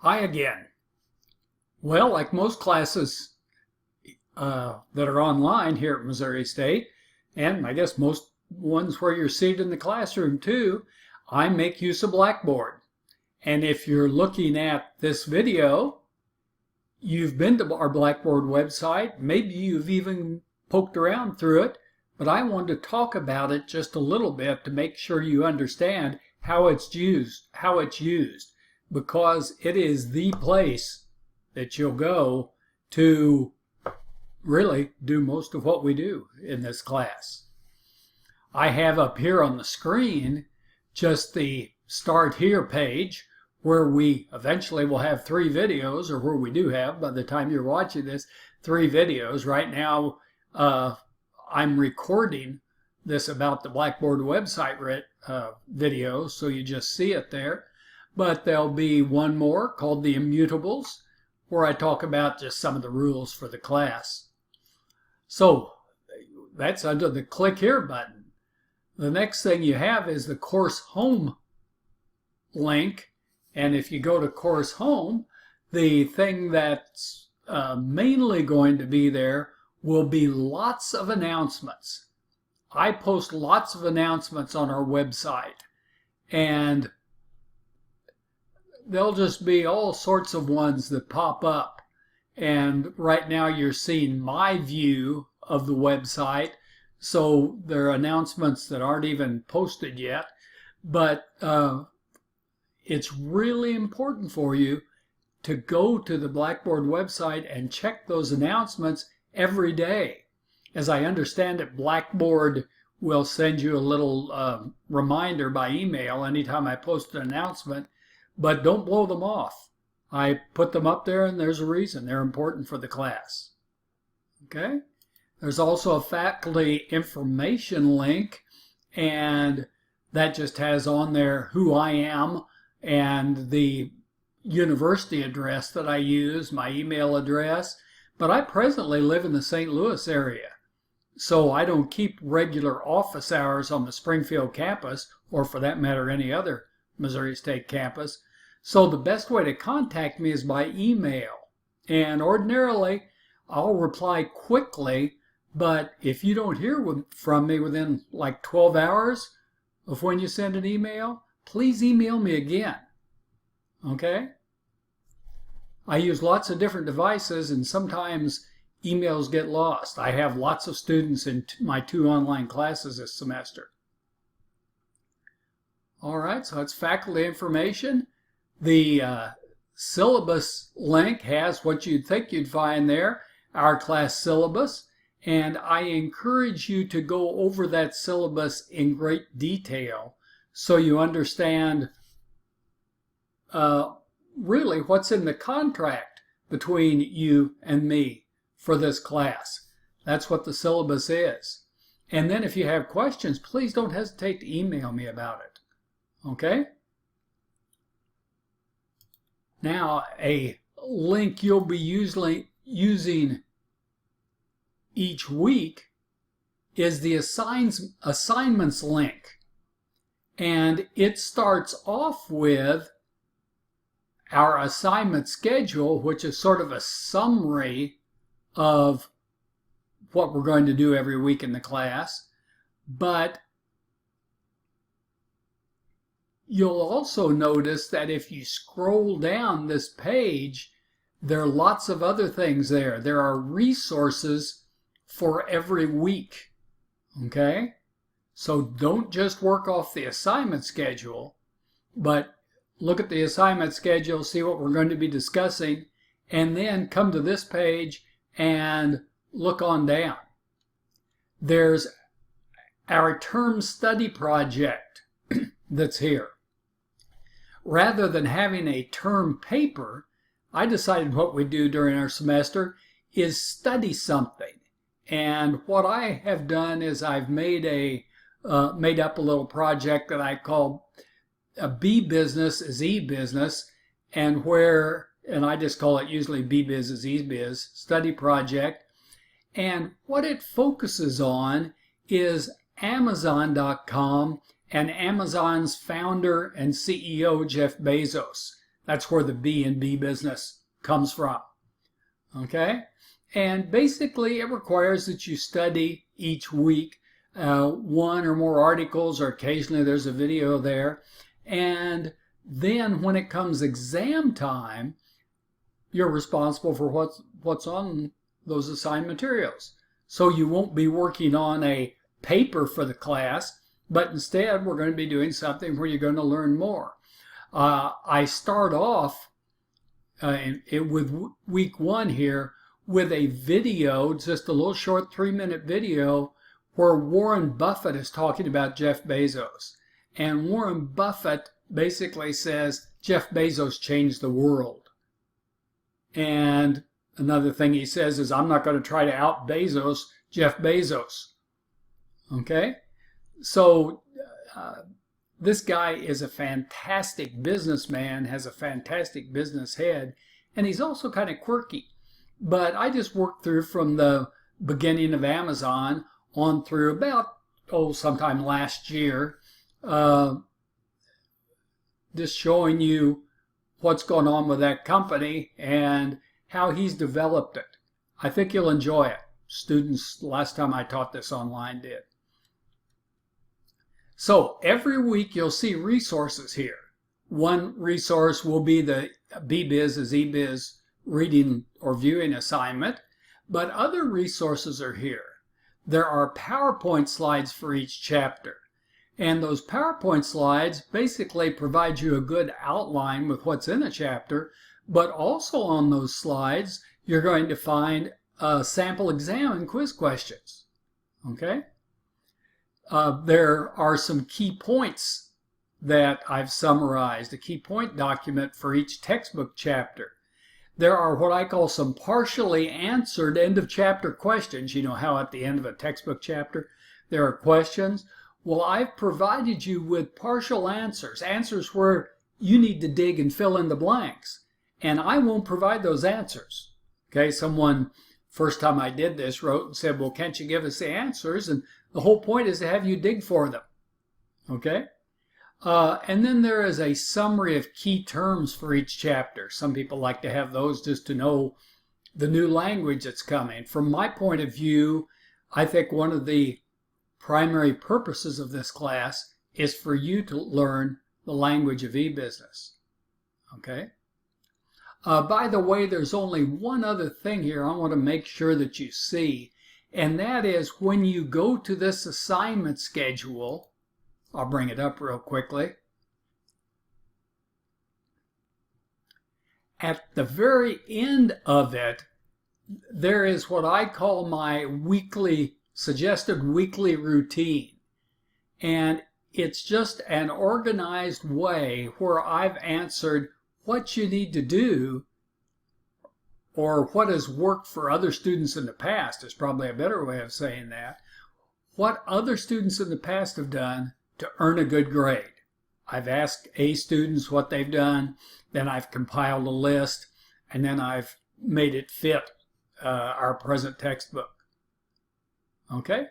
Hi again. Well, like most classes that are online here at Missouri State, and I guess most ones where you're seated in the classroom too, I make use of Blackboard. And if you're looking at this video, you've been to our Blackboard website. Maybe you've even poked around through it, but I wanted to talk about it just a little bit to make sure you understand how it's used, because it is the place that you'll go to really do most of what we do in this class. I have up here on the screen just the Start Here page, where we eventually will have 3 videos, or where we do have, by the time you're watching this, 3 videos. Right now, I'm recording this about the Blackboard website video, so you just see it there. But there'll be one more called the Immutables, where I talk about just some of the rules for the class. So that's under the Click Here button. The next thing you have is the Course Home link. And if you go to Course Home, the thing that's mainly going to be there will be lots of announcements. I post lots of announcements on our website, and there'll just be all sorts of ones that pop up. And right now you're seeing my view of the website, so there are announcements that aren't even posted yet. But it's really important for you to go to the Blackboard website and check those announcements every day. As I understand it, Blackboard will send you a little reminder by email anytime I post an announcement, but don't blow them off. I put them up there, and there's a reason. They're important for the class. Okay? There's also a faculty information link, and that just has on there who I am and the university address that I use, my email address. But I presently live in the St. Louis area, so I don't keep regular office hours on the Springfield campus, or for that matter any other Missouri State campus. So the best way to contact me is by email. And ordinarily, I'll reply quickly, but if you don't hear from me within like 12 hours of when you send an email, please email me again. Okay? I use lots of different devices, and sometimes emails get lost. I have lots of students in my 2 online classes this semester. All right, so it's faculty information. The syllabus link has what you'd think you'd find there, our class syllabus, and I encourage you to go over that syllabus in great detail so you understand really what's in the contract between you and me for this class. That's what the syllabus is. And then if you have questions, please don't hesitate to email me about it. Okay? Now, a link you'll be usually using each week is the assignments link. And it starts off with our assignment schedule, which is sort of a summary of what we're going to do every week in the class. But you'll also notice that if you scroll down this page, there are lots of other things there. There are resources for every week. Okay? So don't just work off the assignment schedule, but look at the assignment schedule, see what we're going to be discussing, and then come to this page and look on down. There's our term study project that's here. Rather than having a term paper, I decided what we do during our semester is study something. And what I have done is I've made up a little project that I call a B business is E business, and I just call it usually B biz is E biz study project. And what it focuses on is Amazon.com and Amazon's founder and CEO, Jeff Bezos. That's where the B in B business comes from. Okay? And basically, it requires that you study each week one or more articles, or occasionally there's a video there. And then when it comes exam time, you're responsible for what's on those assigned materials. So you won't be working on a paper for the class, but instead we're going to be doing something where you're going to learn more. I start off with week 1 here with a video, just a little short 3-minute video, where Warren Buffett is talking about Jeff Bezos. And Warren Buffett basically says Jeff Bezos changed the world. And another thing he says is, I'm not going to try to out Bezos Jeff Bezos. Okay? So this guy is a fantastic businessman, has a fantastic business head, and he's also kind of quirky. But I just worked through from the beginning of Amazon on through about, sometime last year, just showing you what's going on with that company and how he's developed it. I think you'll enjoy it. Students, last time I taught this online, did. So every week you'll see resources here. One resource will be the BBiz is eBiz reading or viewing assignment, but other resources are here. There are PowerPoint slides for each chapter, and those PowerPoint slides basically provide you a good outline with what's in a chapter, but also on those slides you're going to find a sample exam and quiz questions. Okay? There are some key points that I've summarized, a key point document for each textbook chapter. There are what I call some partially answered end of chapter questions. You know how at the end of a textbook chapter there are questions? Well, I've provided you with partial answers, answers where you need to dig and fill in the blanks. And I won't provide those answers. Okay, someone, first time I did this, wrote and said, well, can't you give us the answers? And the whole point is to have you dig for them. Okay? And then there is a summary of key terms for each chapter. Some people like to have those just to know the new language that's coming. From my point of view, I think one of the primary purposes of this class is for you to learn the language of e-business. Okay? By the way, there's only one other thing here I want to make sure that you see, and that is when you go to this assignment schedule, I'll bring it up real quickly. At the very end of it, there is what I call my suggested weekly routine. And it's just an organized way where I've answered what you need to do, or what has worked for other students in the past is probably a better way of saying that. What other students in the past have done to earn a good grade. I've asked A students what they've done, then I've compiled a list, and then I've made it fit our present textbook. Okay?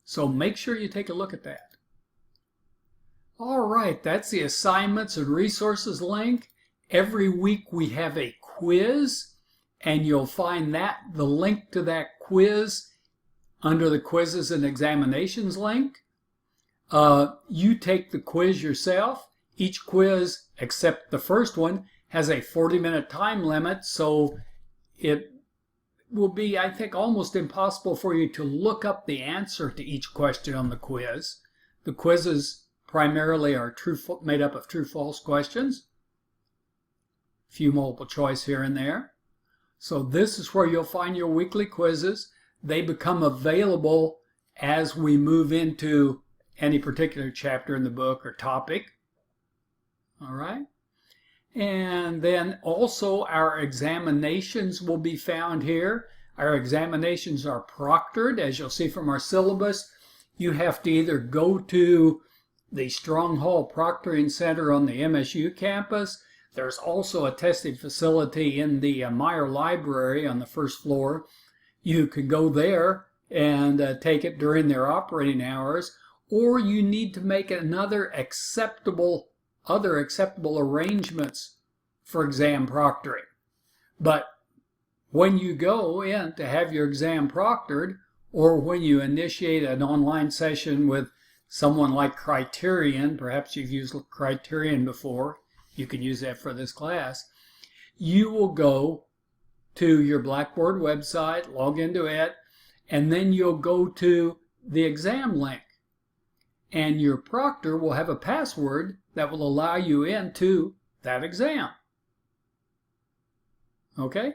So make sure you take a look at that. All right, that's the assignments and resources link. Every week we have a quiz, and you'll find the link to that quiz under the quizzes and examinations link. You take the quiz yourself. Each quiz, except the first one, has a 40-minute time limit, so it will be, I think, almost impossible for you to look up the answer to each question on the quiz. The quizzes primarily are made up of true-false questions. A few multiple choice here and there. So this is where you'll find your weekly quizzes. They become available as we move into any particular chapter in the book or topic. All right. And then also our examinations will be found here. Our examinations are proctored, as you'll see from our syllabus. You have to either go to the Strong Hall Proctoring Center on the MSU campus. There's also a testing facility in the Meyer Library on the first floor. You can go there and take it during their operating hours, or you need to make another acceptable other acceptable arrangements for exam proctoring. But when you go in to have your exam proctored, or when you initiate an online session with someone like Criterion, perhaps you've used Criterion before, you can use that for this class, you will go to your Blackboard website, log into it, and then you'll go to the exam link. And your proctor will have a password that will allow you into that exam. Okay?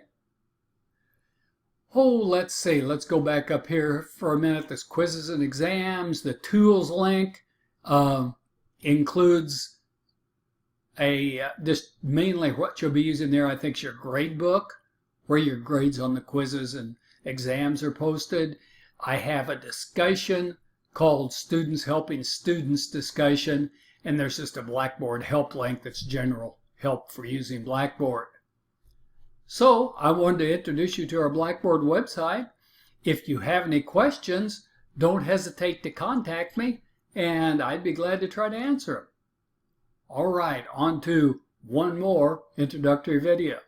Oh, let's see. Let's go back up here for a minute. This quizzes and exams. The tools link includes just mainly what you'll be using there, I think, is your grade book, where your grades on the quizzes and exams are posted. I have a discussion called Students Helping Students discussion, and there's just a Blackboard help link that's general help for using Blackboard. So I wanted to introduce you to our Blackboard website. If you have any questions, don't hesitate to contact me, and I'd be glad to try to answer them. All right, on to one more introductory video.